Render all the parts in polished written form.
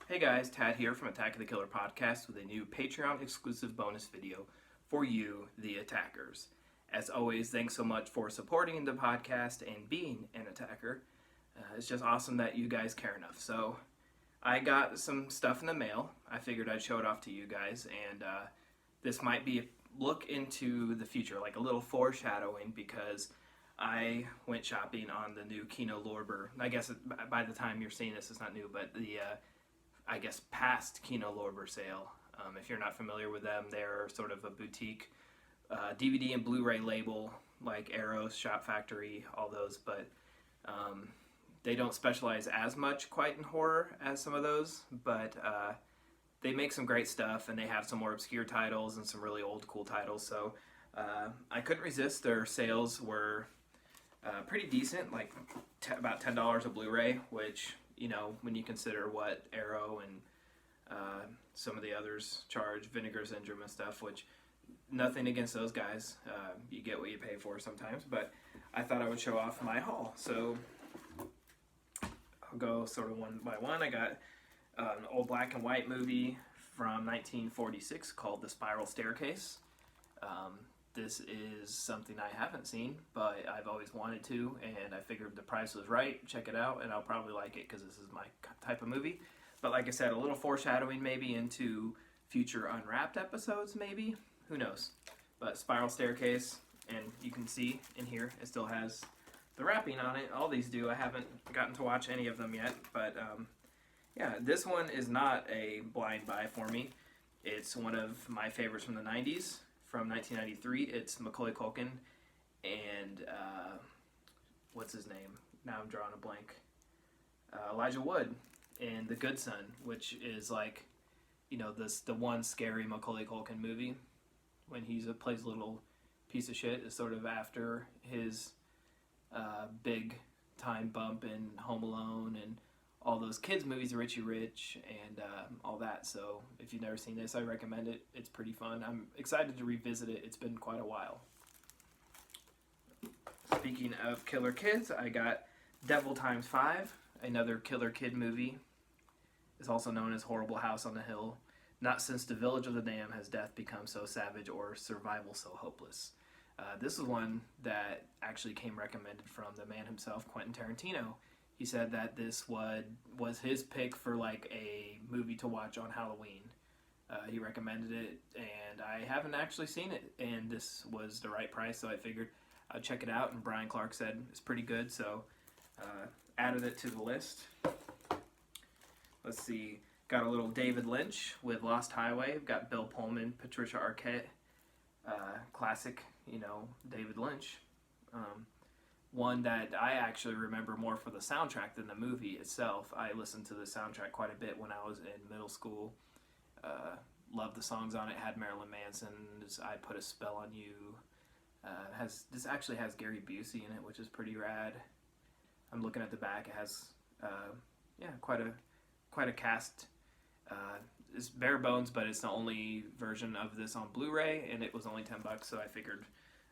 Hey guys, Tad here from Attack of the Killer podcast with a new Patreon exclusive bonus video for you, the attackers. As always, thanks so much for supporting the podcast and being an attacker. It's just awesome that you guys care enough. So, I got some stuff in the mail. I figured I'd show it off to you guys, and this might be a look into the future, like a little foreshadowing, because I went shopping on the new Kino Lorber. I guess by the time you're seeing this, it's not new, but the past Kino Lorber sale. If you're not familiar with them, they're sort of a boutique DVD and Blu-ray label, like Arrows, Shop Factory, all those, but they don't specialize as much quite in horror as some of those, but they make some great stuff, and they have some more obscure titles and some really old cool titles, so I couldn't resist. Their sales were pretty decent, like about $10 a Blu-ray, which, you know, when you consider what Arrow and some of the others charge, Vinegar Syndrome and stuff, which nothing against those guys. You get what you pay for sometimes, but I thought I would show off my haul. So I'll go sort of one by one. I got an old black and white movie from 1946 called The Spiral Staircase. This is something I haven't seen, but I've always wanted to, and I figured the price was right. Check it out, and I'll probably like it because this is my type of movie. But like I said, a little foreshadowing maybe into future Unwrapped episodes, maybe. Who knows? But Spiral Staircase, and you can see in here, it still has the wrapping on it. All these do. I haven't gotten to watch any of them yet, but yeah, this one is not a blind buy for me. It's one of my favorites from the 90s. From 1993, it's Macaulay Culkin and what's his name? Now I'm drawing a blank. Elijah Wood in The Good Son, which is like, you know, the one scary Macaulay Culkin movie when he plays a little piece of shit. Is sort of after his big time bump in Home Alone and all those kids movies, Richie Rich, and all that. So if you've never seen this, I recommend it. It's pretty fun. I'm excited to revisit it. It's been quite a while. Speaking of killer kids, I got Devil Times 5, another killer kid movie. It's also known as Horrible House on the Hill. Not since The Village of the Dam has death become so savage or survival so hopeless. This is one that actually came recommended from the man himself, Quentin Tarantino. He said that this was his pick for like a movie to watch on Halloween. He recommended it, and I haven't actually seen it, and this was the right price, so I figured I'd check it out, and Brian Clark said it's pretty good, so added it to the list. Let's see, got a little David Lynch with Lost Highway. We've got Bill Pullman, Patricia Arquette, classic, you know, David Lynch. One that I actually remember more for the soundtrack than the movie itself. I listened to the soundtrack quite a bit when I was in middle school. Loved the songs on it. Had Marilyn Manson's "I Put a Spell on You." This actually has Gary Busey in it, which is pretty rad. I'm looking at the back. It has quite a cast. It's bare bones, but it's the only version of this on Blu-ray, and it was only $10, so I figured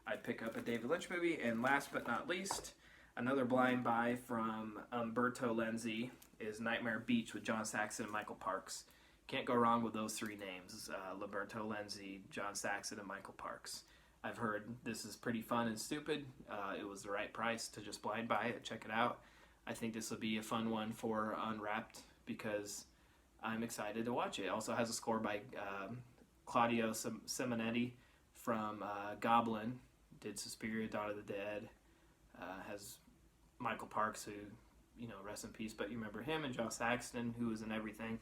I'd pick up a David Lynch movie. And last but not least, another blind buy from Umberto Lenzi is Nightmare Beach with John Saxon and Michael Parks. Can't go wrong with those three names, Umberto Lenzi, John Saxon, and Michael Parks. I've heard this is pretty fun and stupid. It was the right price to just blind buy it. Check it out. I think this will be a fun one for Unwrapped because I'm excited to watch it. It also has a score by Claudio Simonetti from Goblin. Did Suspiria, Dawn of the Dead. Has Michael Parks, who, you know, rest in peace, but you remember him, and John Saxon, who was in everything.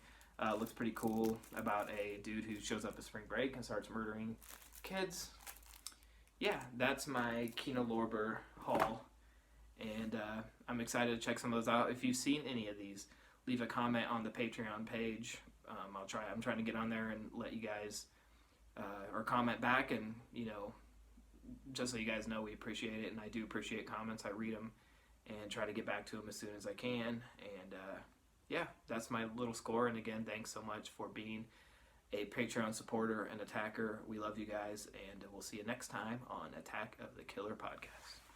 Looks pretty cool about a dude who shows up at spring break and starts murdering kids. Yeah, that's my Kino Lorber haul, and I'm excited to check some of those out. If you've seen any of these, leave a comment on the Patreon page. I'm trying to get on there and let you guys or comment back, and, you know, just so you guys know, we appreciate it, and I do appreciate comments. I read them and try to get back to them as soon as I can. And yeah, that's my little score. And again, thanks so much for being a Patreon supporter and attacker. We love you guys, and we'll see you next time on Attack of the Killer Podcast.